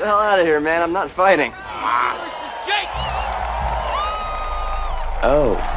hell out of here, man. I'm not fighting. This is Jake! Oh.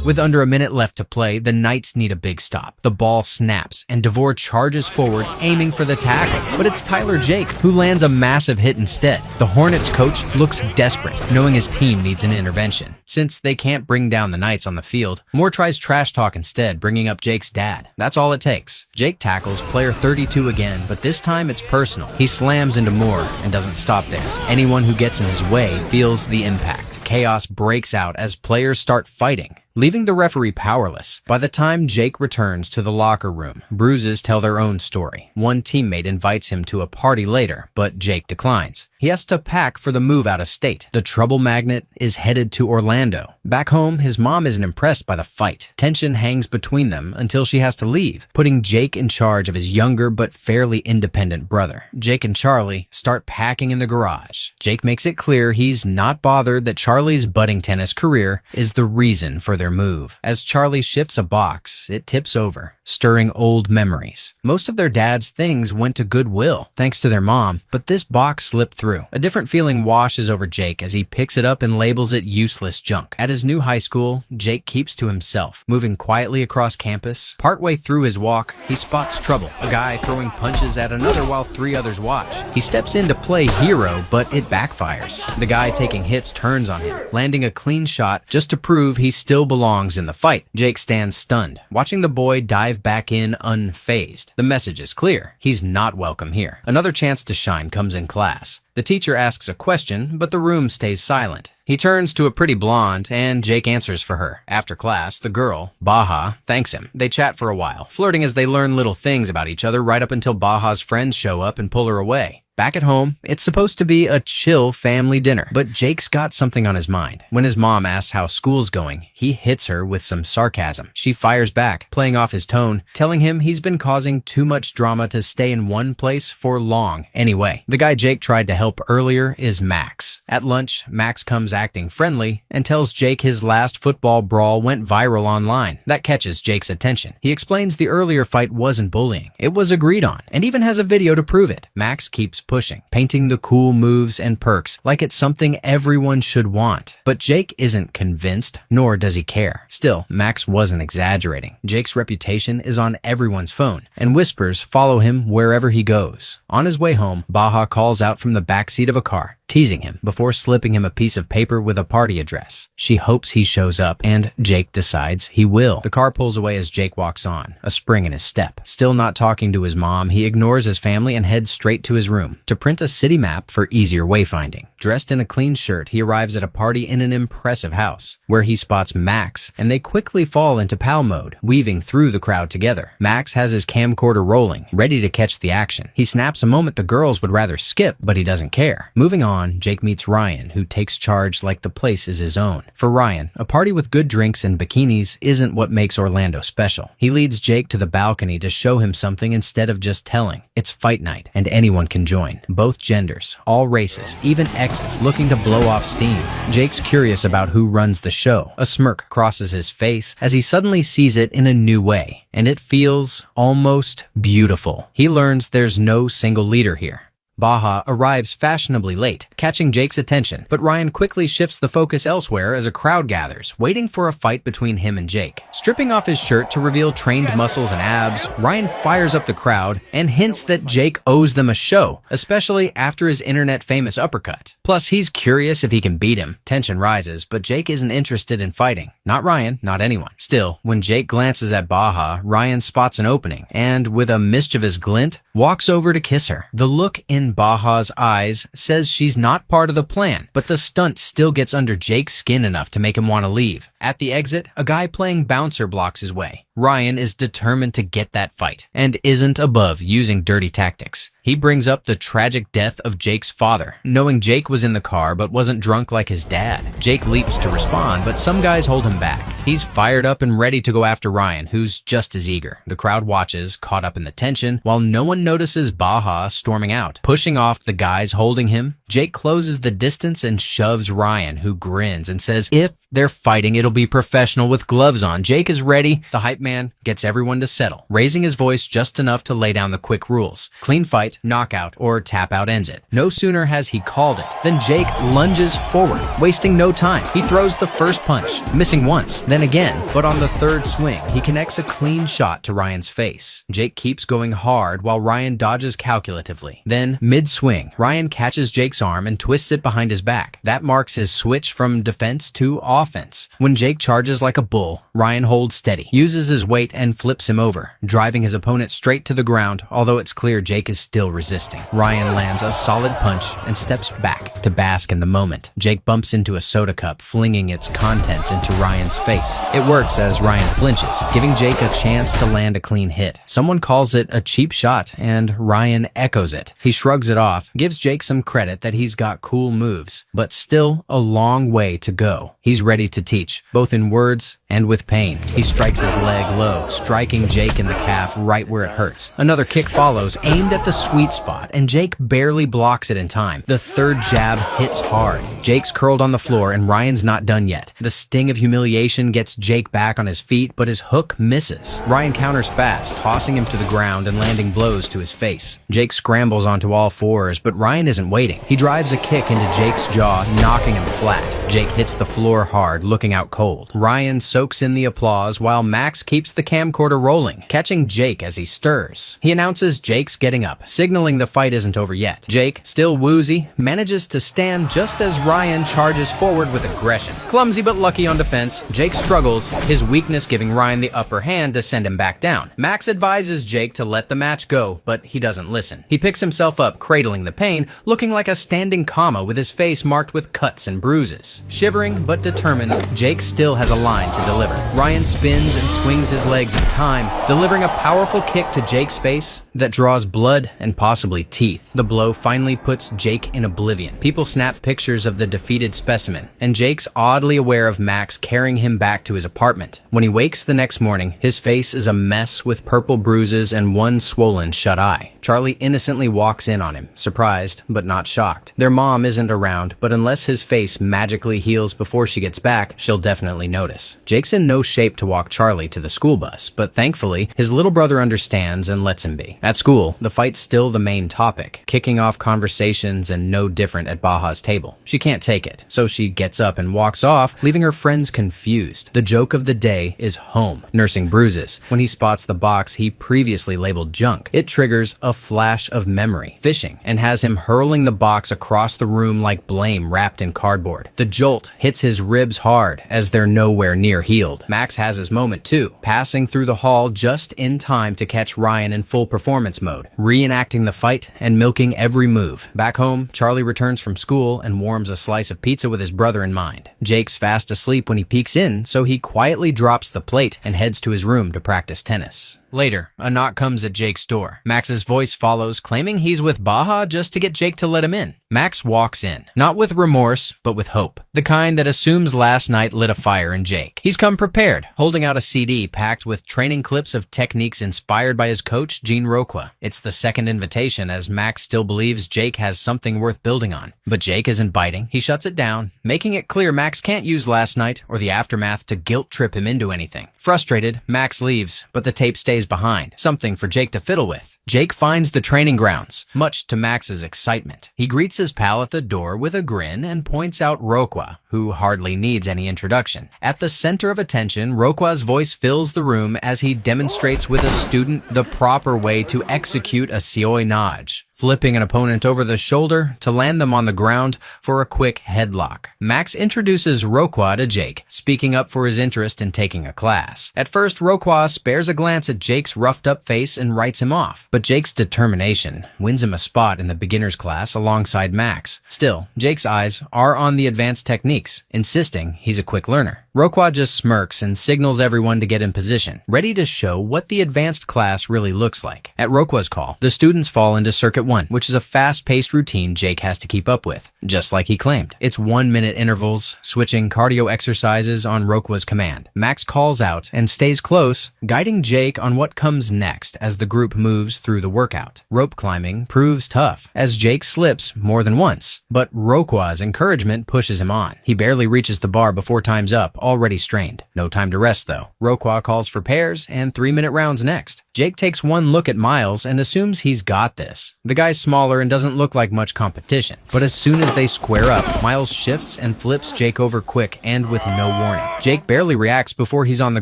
With under a minute left to play, the Knights need a big stop. The ball snaps, and DeVore charges forward, aiming for the tackle. But it's Tyler Jake, who lands a massive hit instead. The Hornets coach looks desperate, knowing his team needs an intervention. Since they can't bring down the Knights on the field, Moore tries trash talk instead, bringing up Jake's dad. That's all it takes. Jake tackles player 32 again, but this time it's personal. He slams into Moore and doesn't stop there. Anyone who gets in his way feels the impact. Chaos breaks out as players start fighting, leaving the referee powerless. By the time Jake returns to the locker room, bruises tell their own story. One teammate invites him to a party later, but Jake declines. He has to pack for the move out of state. The trouble magnet is headed to Orlando. Back home, his mom isn't impressed by the fight. Tension hangs between them until she has to leave, putting Jake in charge of his younger but fairly independent brother. Jake and Charlie start packing in the garage. Jake makes it clear he's not bothered that Charlie's budding tennis career is the reason for their move. As Charlie shifts a box, it tips over, stirring old memories. Most of their dad's things went to Goodwill, thanks to their mom, but this box slipped through. A different feeling washes over Jake as he picks it up and labels it useless junk. At his new high school, Jake keeps to himself, moving quietly across campus. Partway through his walk, he spots trouble, a guy throwing punches at another while 3 others watch. He steps in to play hero, but it backfires. The guy taking hits turns on him, landing a clean shot just to prove he still belongs in the fight. Jake stands stunned, watching the boy dive back in unfazed. The message is clear. He's not welcome here. Another chance to shine comes in class. The teacher asks a question, but the room stays silent. He turns to a pretty blonde, and Jake answers for her. After class, the girl, Baha, thanks him. They chat for a while, flirting as they learn little things about each other right up until Baha's friends show up and pull her away. Back at home, it's supposed to be a chill family dinner, but Jake's got something on his mind. When his mom asks how school's going, he hits her with some sarcasm. She fires back, playing off his tone, telling him he's been causing too much drama to stay in one place for long. Anyway, the guy Jake tried to help earlier is Max. At lunch, Max comes acting friendly and tells Jake his last football brawl went viral online. That catches Jake's attention. He explains the earlier fight wasn't bullying. It was agreed on, and even has a video to prove it. Max keeps pushing, painting the cool moves and perks like it's something everyone should want. But Jake isn't convinced, nor does he care. Still, Max wasn't exaggerating. Jake's reputation is on everyone's phone, and whispers follow him wherever he goes. On his way home, Baha calls out from the backseat of a car, teasing him before slipping him a piece of paper with a party address. She hopes he shows up, and Jake decides he will. The car pulls away as Jake walks on, a spring in his step. Still not talking to his mom, he ignores his family and heads straight to his room to print a city map for easier wayfinding. Dressed in a clean shirt, he arrives at a party in an impressive house, where he spots Max, and they quickly fall into pal mode, weaving through the crowd together. Max has his camcorder rolling, ready to catch the action. He snaps a moment the girls would rather skip, but he doesn't care. Moving on, Jake meets Ryan, who takes charge like the place is his own. For Ryan, a party with good drinks and bikinis isn't what makes Orlando special. He leads Jake to the balcony to show him something instead of just telling. It's fight night, and anyone can join. Both genders, all races, even exes looking to blow off steam. Jake's curious about who runs the show. A smirk crosses his face as he suddenly sees it in a new way, and it feels almost beautiful. He learns there's no single leader here. Baha arrives fashionably late, catching Jake's attention, but Ryan quickly shifts the focus elsewhere as a crowd gathers, waiting for a fight between him and Jake. Stripping off his shirt to reveal trained muscles and abs, Ryan fires up the crowd and hints that Jake owes them a show, especially after his internet-famous uppercut. Plus, he's curious if he can beat him. Tension rises, but Jake isn't interested in fighting. Not Ryan, not anyone. Still, when Jake glances at Baha, Ryan spots an opening, and with a mischievous glint, walks over to kiss her. The look in Baha's eyes says she's not part of the plan, but the stunt still gets under Jake's skin enough to make him want to leave. At the exit, a guy playing bouncer blocks his way. Ryan is determined to get that fight, and isn't above using dirty tactics. He brings up the tragic death of Jake's father, knowing Jake was in the car but wasn't drunk like his dad. Jake leaps to respond, but some guys hold him back. He's fired up and ready to go after Ryan, who's just as eager. The crowd watches, caught up in the tension, while no one notices Baja storming out. Pushing off the guys holding him, Jake closes the distance and shoves Ryan, who grins and says if they're fighting, it'll be professional with gloves on. Jake is ready. The hype man gets everyone to settle, raising his voice just enough to lay down the quick rules. Clean fight, knockout, or tap out ends it. No sooner has he called it than Jake lunges forward, wasting no time. He throws the first punch, missing once, then again, but on the third swing, he connects a clean shot to Ryan's face. Jake keeps going hard while Ryan dodges calculatively. Then, mid-swing, Ryan catches Jake's arm and twists it behind his back. That marks his switch from defense to offense. When Jake charges like a bull, Ryan holds steady, uses his weight and flips him over, driving his opponent straight to the ground, although it's clear Jake is still resisting. Ryan lands a solid punch and steps back to bask in the moment. Jake bumps into a soda cup, flinging its contents into Ryan's face. It works as Ryan flinches, giving Jake a chance to land a clean hit. Someone calls it a cheap shot, and Ryan echoes it. He shrugs it off, gives Jake some credit that he's got cool moves, but still a long way to go. He's ready to teach, both in words and with pain. He strikes his leg low, striking Jake in the calf right where it hurts. Another kick follows, aimed at the sweet spot, and Jake barely blocks it in time. The third jab hits hard. Jake's curled on the floor, and Ryan's not done yet. The sting of humiliation gets Jake back on his feet, but his hook misses. Ryan counters fast, tossing him to the ground and landing blows to his face. Jake scrambles onto all fours, but Ryan isn't waiting. He drives a kick into Jake's jaw, knocking him flat. Jake hits the floor hard, looking out cold. Ryan soaks in the applause while Max keeps the camcorder rolling, catching Jake as he stirs. He announces Jake's getting up, signaling the fight isn't over yet. Jake, still woozy, manages to stand just as Ryan charges forward with aggression. Clumsy but lucky on defense, Jake struggles, his weakness giving Ryan the upper hand to send him back down. Max advises Jake to let the match go, but he doesn't listen. He picks himself up, cradling the pain, looking like a standing comma with his face marked with cuts and bruises. Shivering but determined, Jake still has a line to deliver. Ryan spins and swings his legs in time, delivering a powerful kick to Jake's face that draws blood and possibly teeth. The blow finally puts Jake in oblivion. People snap pictures of the defeated specimen, and Jake's oddly aware of Max carrying him back to his apartment. When he wakes the next morning, his face is a mess with purple bruises and one swollen shut eye. Charlie innocently walks in on him, surprised but not shocked. Their mom isn't around, but unless his face magically heals before she gets back, she'll definitely notice. Jake's in no shape to walk Charlie to the school bus, but thankfully, his little brother understands and lets him be. At school, the fight's still the main topic, kicking off conversations and no different at Baja's table. She can't take it, so she gets up and walks off, leaving her friends confused. The joke of the day is home, nursing bruises. When he spots the box he previously labeled junk, it triggers a flash of memory, fishing, and has him hurling the box across the room like blame wrapped in cardboard. The jolt hits his ribs hard as they're nowhere near healed. Max has his moment too, passing through the hall just in time to catch Ryan in full performance mode, reenacting the fight and milking every move. Back home, Charlie returns from school and warms a slice of pizza with his brother in mind. Jake's fast asleep when he peeks in, so he quietly drops the plate and heads to his room to practice tennis. Later, a knock comes at Jake's door. Max's voice follows, claiming he's with Baja just to get Jake to let him in. Max walks in, not with remorse, but with hope. The kind that assumes last night lit a fire in Jake. He's come prepared, holding out a CD packed with training clips of techniques inspired by his coach, Gene Roqua. It's the second invitation, as Max still believes Jake has something worth building on. But Jake isn't biting. He shuts it down, making it clear Max can't use last night or the aftermath to guilt trip him into anything. Frustrated, Max leaves, but the tape stays behind, something for Jake to fiddle with. Jake finds the training grounds, much to Max's excitement. He greets his pal at the door with a grin and points out Roqua, who hardly needs any introduction. At the center of attention, Roqua's voice fills the room as he demonstrates with a student the proper way to execute a Sioi Naj, flipping an opponent over the shoulder to land them on the ground for a quick headlock. Max introduces Roqua to Jake, speaking up for his interest in taking a class. At first, Roqua spares a glance at Jake's roughed-up face and writes him off, but Jake's determination wins him a spot in the beginner's class alongside Max. Still, Jake's eyes are on the advanced techniques, insisting he's a quick learner. Rokwa just smirks and signals everyone to get in position, ready to show what the advanced class really looks like. At Rokwa's call, the students fall into Circuit 1, which is a fast-paced routine Jake has to keep up with, just like he claimed. It's 1-minute intervals, switching cardio exercises on Rokwa's command. Max calls out and stays close, guiding Jake on what comes next as the group moves through the workout. Rope climbing proves tough, as Jake slips more than once, but Rokwa's encouragement pushes him on. He barely reaches the bar before time's up, already strained. No time to rest, though. Rokwa calls for pairs and 3-minute rounds next. Jake takes one look at Miles and assumes he's got this. The guy's smaller and doesn't look like much competition, but as soon as they square up, Miles shifts and flips Jake over quick and with no warning. Jake barely reacts before he's on the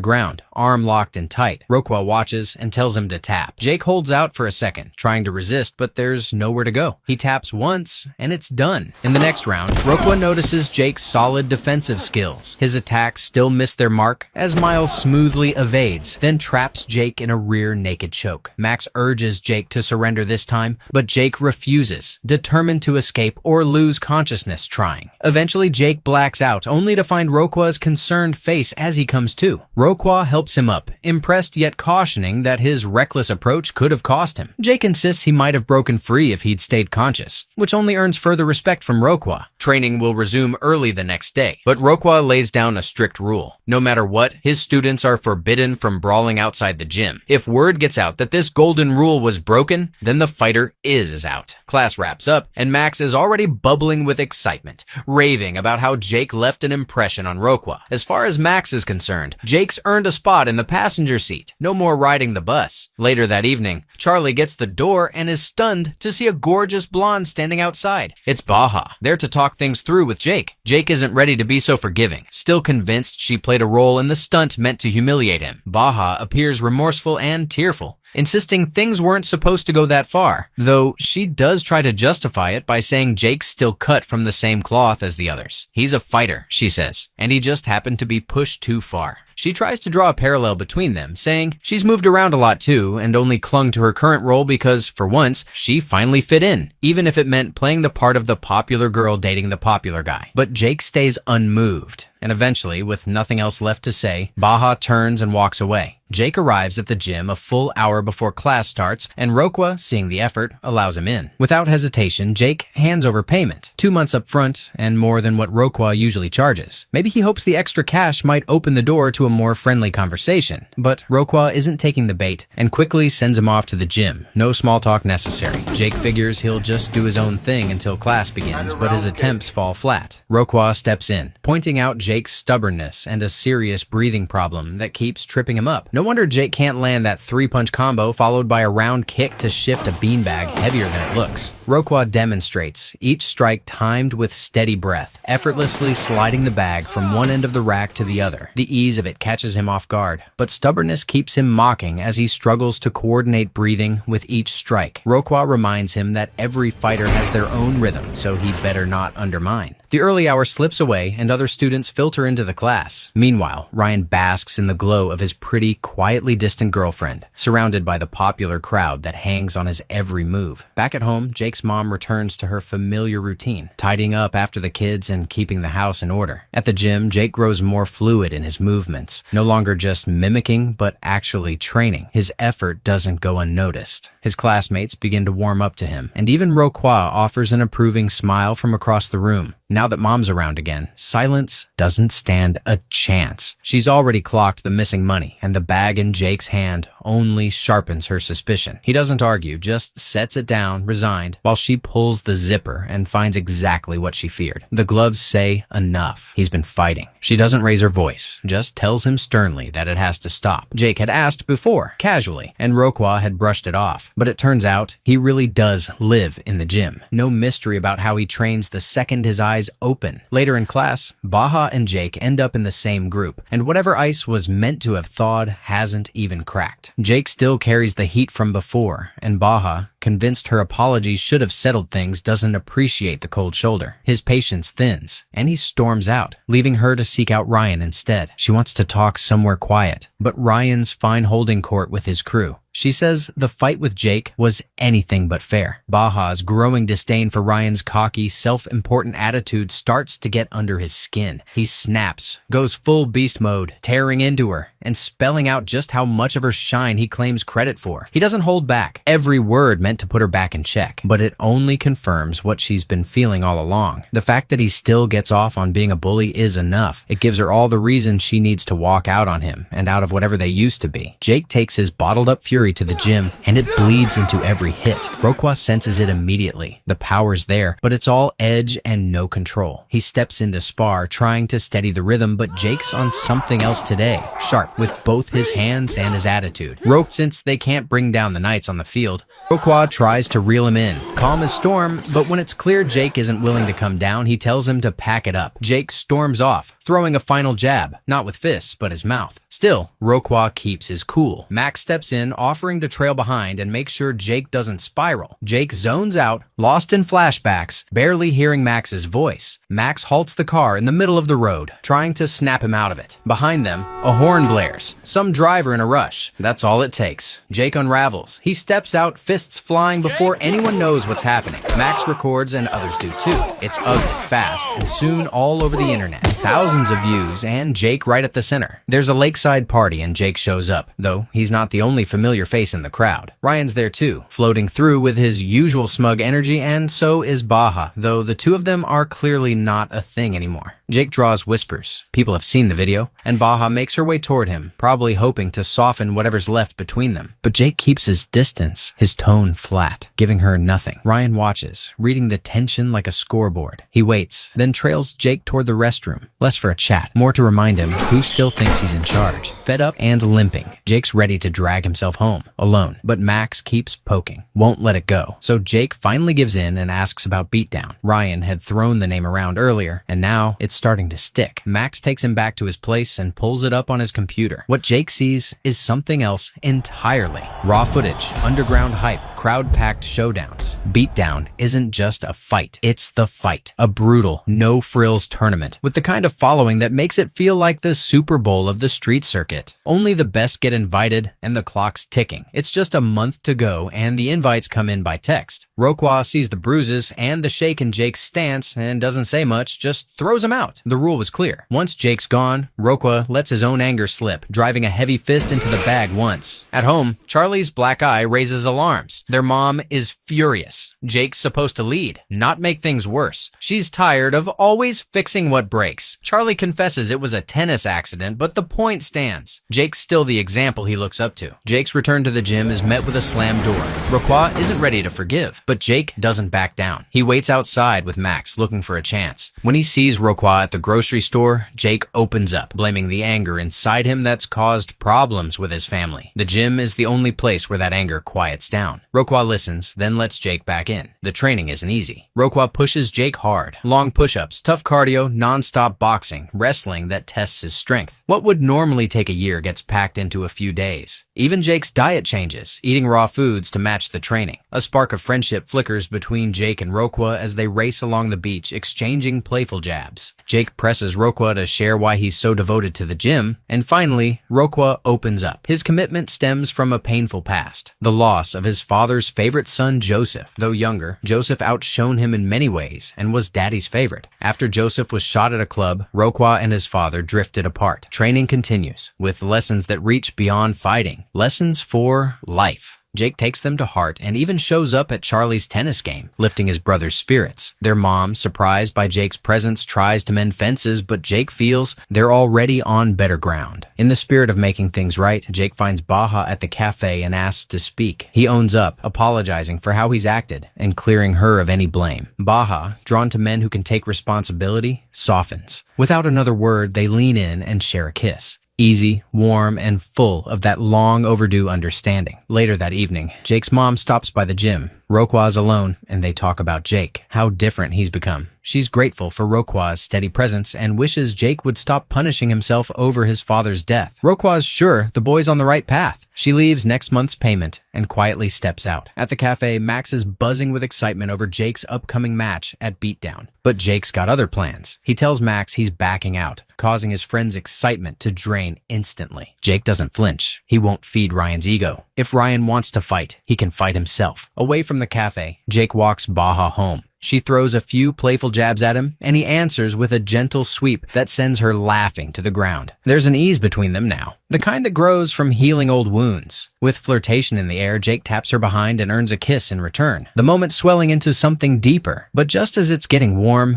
ground, arm locked and tight. Rokwa watches and tells him to tap. Jake holds out for a second, trying to resist, but there's nowhere to go. He taps once, and it's done. In the next round, Rokwa notices Jake's solid defensive skills. His attacks still miss their mark, as Miles smoothly evades, then traps Jake in a rear naked choke. Max urges Jake to surrender this time, but Jake refuses, determined to escape or lose consciousness trying. Eventually, Jake blacks out, only to find Rokwa's concerned face as he comes to. Rokwa helps him up, impressed yet cautioning that his reckless approach could have cost him. Jake insists he might have broken free if he'd stayed conscious, which only earns further respect from Rokwa. Training will resume early the next day, but Rokwa lays down a strict rule. No matter what, his students are forbidden from brawling outside the gym. If word gets out that this golden rule was broken, then the fighter is out. Class wraps up, and Max is already bubbling with excitement, raving about how Jake left an impression on Rokwa. As far as Max is concerned, Jake's earned a spot in the passenger seat. No more riding the bus. Later that evening, Charlie gets the door and is stunned to see a gorgeous blonde standing outside. It's Baha, there to talk things through with Jake. Jake isn't ready to be so forgiving, still convinced she played a role in the stunt meant to humiliate him. Baha appears remorseful and tearful, insisting things weren't supposed to go that far, though she does try to justify it by saying Jake's still cut from the same cloth as the others. He's a fighter, she says, and he just happened to be pushed too far. She tries to draw a parallel between them, saying she's moved around a lot too and only clung to her current role because, for once, she finally fit in, even if it meant playing the part of the popular girl dating the popular guy. But Jake stays unmoved, and eventually, with nothing else left to say, Baha turns and walks away. Jake arrives at the gym a full hour before class starts, and Rokwa, seeing the effort, allows him in. Without hesitation, Jake hands over payment, 2 months up front and more than what Rokwa usually charges. Maybe he hopes the extra cash might open the door to a more friendly conversation, but Rokwa isn't taking the bait and quickly sends him off to the gym. No small talk necessary. Jake figures he'll just do his own thing until class begins, but his attempts fall flat. Rokwa steps in, pointing out Jake's stubbornness and a serious breathing problem that keeps tripping him up. No wonder Jake can't land that 3-punch combo followed by a round kick to shift a beanbag heavier than it looks. Rokwa demonstrates, each strike timed with steady breath, effortlessly sliding the bag from one end of the rack to the other. The ease of it catches him off guard, but stubbornness keeps him mocking as he struggles to coordinate breathing with each strike. Rokwa reminds him that every fighter has their own rhythm, so he'd better not undermine. The early hour slips away and other students filter into the class. Meanwhile, Ryan basks in the glow of his pretty, quietly distant girlfriend, surrounded by the popular crowd that hangs on his every move. Back at home, Jake's mom returns to her familiar routine, tidying up after the kids and keeping the house in order. At the gym, Jake grows more fluid in his movements, no longer just mimicking, but actually training. His effort doesn't go unnoticed. His classmates begin to warm up to him, and even Rokwa offers an approving smile from across the room. Now that Mom's around again, silence doesn't stand a chance. She's already clocked the missing money, and the bag in Jake's hand only sharpens her suspicion. He doesn't argue, just sets it down, resigned, while she pulls the zipper and finds exactly what she feared. The gloves say enough. He's been fighting. She doesn't raise her voice, just tells him sternly that it has to stop. Jake had asked before, casually, and Rokwa had brushed it off. But it turns out, he really does live in the gym. No mystery about how he trains the second his eyes open. Later in class, Baha and Jake end up in the same group, and whatever ice was meant to have thawed hasn't even cracked. Jake still carries the heat from before, and Baha convinced her apologies should have settled things, doesn't appreciate the cold shoulder. His patience thins, and he storms out, leaving her to seek out Ryan instead. She wants to talk somewhere quiet, but Ryan's fine holding court with his crew. She says the fight with Jake was anything but fair. Baja's growing disdain for Ryan's cocky, self-important attitude starts to get under his skin. He snaps, goes full beast mode, tearing into her, and spelling out just how much of her shine he claims credit for. He doesn't hold back, every word meant to put her back in check, but it only confirms what she's been feeling all along. The fact that he still gets off on being a bully is enough. It gives her all the reason she needs to walk out on him, and out of whatever they used to be. Jake takes his bottled-up fury to the gym, and it bleeds into every hit. Roquan senses it immediately. The power's there, but it's all edge and no control. He steps into spar, trying to steady the rhythm, but Jake's on something else today. Sharp with both his hands and his attitude. Since they can't bring down the Knights on the field, Roquan tries to reel him in. Calm as storm, but when it's clear Jake isn't willing to come down, he tells him to pack it up. Jake storms off, throwing a final jab, not with fists, but his mouth. Still, Roquan keeps his cool. Max steps in, offering to trail behind and make sure Jake doesn't spiral. Jake zones out, lost in flashbacks, barely hearing Max's voice. Max halts the car in the middle of the road, trying to snap him out of it. Behind them, a horn blares. Some driver in a rush. That's all it takes. Jake unravels. He steps out, fists flying before anyone knows what's happening. Max records and others do too. It's ugly, fast, and soon all over the internet. Thousands of views and Jake right at the center. There's a lakeside party and Jake shows up, though he's not the only familiar face in the crowd. Ryan's there too, floating through with his usual smug energy, and so is Baja, though the two of them are clearly not a thing anymore. Jake draws whispers. People have seen the video, and Baja makes her way toward him, probably hoping to soften whatever's left between them. But Jake keeps his distance, his tone flat, giving her nothing. Ryan watches, reading the tension like a scoreboard. He waits, then trails Jake toward the restroom, less for a chat, more to remind him who still thinks he's in charge. Fed up and limping, Jake's ready to drag himself home, alone. But Max keeps poking, won't let it go. So Jake finally gives in and asks about Beatdown. Ryan had thrown the name around earlier, and now it's starting to stick. Max takes him back to his place and pulls it up on his computer. What Jake sees is something else entirely. Raw footage, underground hype, crowd-packed showdowns. Beatdown isn't just a fight, it's the fight. A brutal, no-frills tournament with the kind of following that makes it feel like the Super Bowl of the street circuit. Only the best get invited, and the clock's ticking. It's just a month to go, and the invites come in by text. Roquan sees the bruises and the shake in Jake's stance and doesn't say much, just throws him out. The rule was clear. Once Jake's gone, Roquan lets his own anger slip, driving a heavy fist into the bag once. At home, Charlie's black eye raises alarms. Their mom is furious. Jake's supposed to lead, not make things worse. She's tired of always fixing what breaks. Charlie confesses it was a tennis accident, but the point stands. Jake's still the example he looks up to. Jake's return to the gym is met with a slammed door. Roquan isn't ready to forgive, but Jake doesn't back down. He waits outside with Max, looking for a chance. When he sees Roquan at the grocery store, Jake opens up, blaming the anger inside him that's caused problems with his family. The gym is the only place where that anger quiets down. Roquan listens, then lets Jake back in. The training isn't easy. Roquan pushes Jake hard. Long push-ups, tough cardio, non-stop boxing, wrestling that tests his strength. What would normally take a year gets packed into a few days. Even Jake's diet changes, eating raw foods to match the training. A spark of friendship flickers between Jake and Roquan as they race along the beach, exchanging playful jabs. Jake presses Roquan to share why he's so devoted to the gym, and finally, Roquan opens up. His commitment stems from a painful past, the loss of his father's favorite son, Joseph. Though younger, Joseph outshone him in many ways and was Daddy's favorite. After Joseph was shot at a club, Roquan and his father drifted apart. Training continues, with lessons that reach beyond fighting, lessons for life. Jake takes them to heart and even shows up at Charlie's tennis game, lifting his brother's spirits. Their mom, surprised by Jake's presence, tries to mend fences, but Jake feels they're already on better ground. In the spirit of making things right, Jake finds Baja at the cafe and asks to speak. He owns up, apologizing for how he's acted and clearing her of any blame. Baja, drawn to men who can take responsibility, softens. Without another word, they lean in and share a kiss. Easy, warm, and full of that long overdue understanding. Later that evening, Jake's mom stops by the gym, Roqua's alone, and they talk about Jake, how different he's become. She's grateful for Roqua's steady presence and wishes Jake would stop punishing himself over his father's death. Roqua's sure the boy's on the right path. She leaves next month's payment and quietly steps out. At the cafe, Max is buzzing with excitement over Jake's upcoming match at Beatdown. But Jake's got other plans. He tells Max he's backing out, causing his friend's excitement to drain instantly. Jake doesn't flinch. He won't feed Ryan's ego. If Ryan wants to fight, he can fight himself. Away from the cafe, Jake walks Baja home. She throws a few playful jabs at him, and he answers with a gentle sweep that sends her laughing to the ground. There's an ease between them now, the kind that grows from healing old wounds. With flirtation in the air, Jake taps her behind and earns a kiss in return, the moment swelling into something deeper. But just as it's getting warm,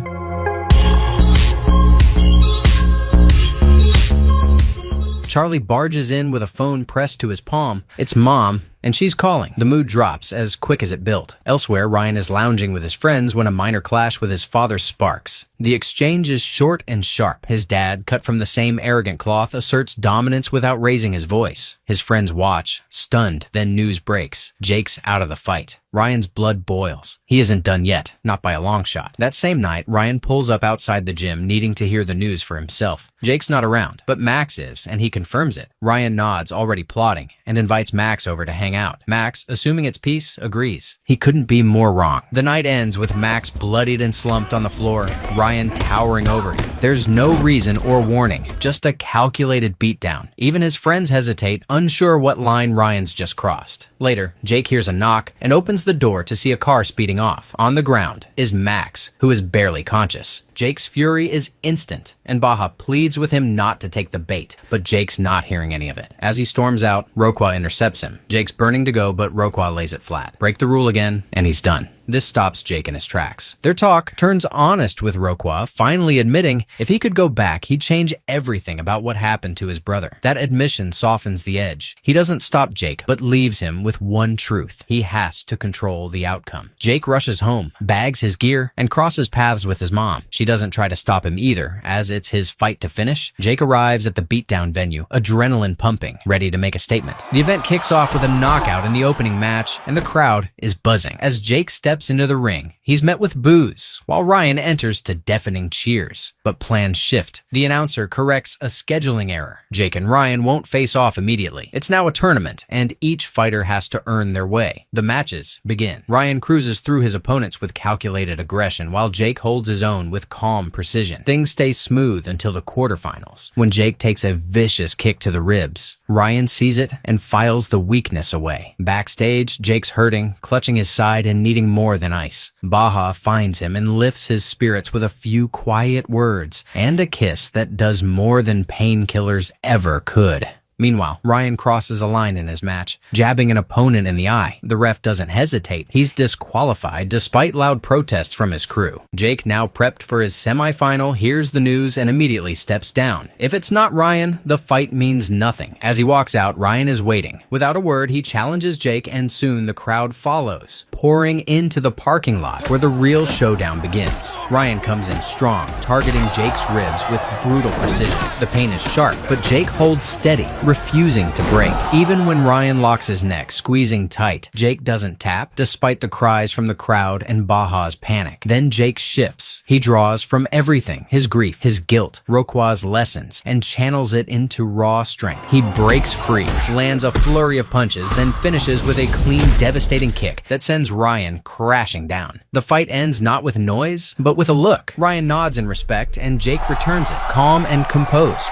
Charlie barges in with a phone pressed to his palm. It's Mom, and she's calling. The mood drops as quick as it built. Elsewhere, Ryan is lounging with his friends when a minor clash with his father sparks. The exchange is short and sharp. His dad, cut from the same arrogant cloth, asserts dominance without raising his voice. His friends watch, stunned, then news breaks. Jake's out of the fight. Ryan's blood boils. He isn't done yet, not by a long shot. That same night, Ryan pulls up outside the gym, needing to hear the news for himself. Jake's not around, but Max is, and he confirms it. Ryan nods, already plotting, and invites Max over to hang out. Max, assuming it's peace, agrees. He couldn't be more wrong. The night ends with Max bloodied and slumped on the floor, Ryan towering over him. There's no reason or warning, just a calculated beatdown. Even his friends hesitate, unsure what line Ryan's just crossed. Later, Jake hears a knock and opens the door to see a car speeding off. On the ground is Max, who is barely conscious. Jake's fury is instant, and Baja pleads with him not to take the bait, but Jake's not hearing any of it. As he storms out, Roqua intercepts him. Jake's burning to go, but Roqua lays it flat. Break the rule again, and he's done. This stops Jake in his tracks. Their talk turns honest with Roqua, finally admitting if he could go back, he'd change everything about what happened to his brother. That admission softens the edge. He doesn't stop Jake, but leaves him with one truth. He has to control the outcome. Jake rushes home, bags his gear, and crosses paths with his mom. She doesn't try to stop him either, as it's his fight to finish. Jake arrives at the beatdown venue, adrenaline pumping, ready to make a statement. The event kicks off with a knockout in the opening match, and the crowd is buzzing. As Jake steps into the ring, he's met with boos, while Ryan enters to deafening cheers. But plans shift. The announcer corrects a scheduling error. Jake and Ryan won't face off immediately. It's now a tournament, and each fighter has to earn their way. The matches begin. Ryan cruises through his opponents with calculated aggression, while Jake holds his own with calm precision. Things stay smooth until the quarterfinals, when Jake takes a vicious kick to the ribs. Ryan sees it and files the weakness away. Backstage, Jake's hurting, clutching his side and needing more than ice. Baja finds him and lifts his spirits with a few quiet words and a kiss that does more than painkillers ever could. Meanwhile, Ryan crosses a line in his match, jabbing an opponent in the eye. The ref doesn't hesitate. He's disqualified despite loud protests from his crew. Jake, now prepped for his semifinal, hears the news and immediately steps down. If it's not Ryan, the fight means nothing. As he walks out, Ryan is waiting. Without a word, he challenges Jake, and soon the crowd follows, pouring into the parking lot where the real showdown begins. Ryan comes in strong, targeting Jake's ribs with brutal precision. The pain is sharp, but Jake holds steady, refusing to break. Even when Ryan locks his neck, squeezing tight, Jake doesn't tap, despite the cries from the crowd and Baja's panic. Then Jake shifts. He draws from everything: his grief, his guilt, Roqua's lessons, and channels it into raw strength. He breaks free, lands a flurry of punches, then finishes with a clean, devastating kick that sends Ryan crashing down. The fight ends not with noise, but with a look. Ryan nods in respect, and Jake returns it, calm and composed.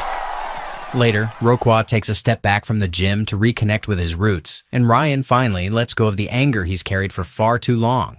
Later, Roqua takes a step back from the gym to reconnect with his roots, and Ryan finally lets go of the anger he's carried for far too long.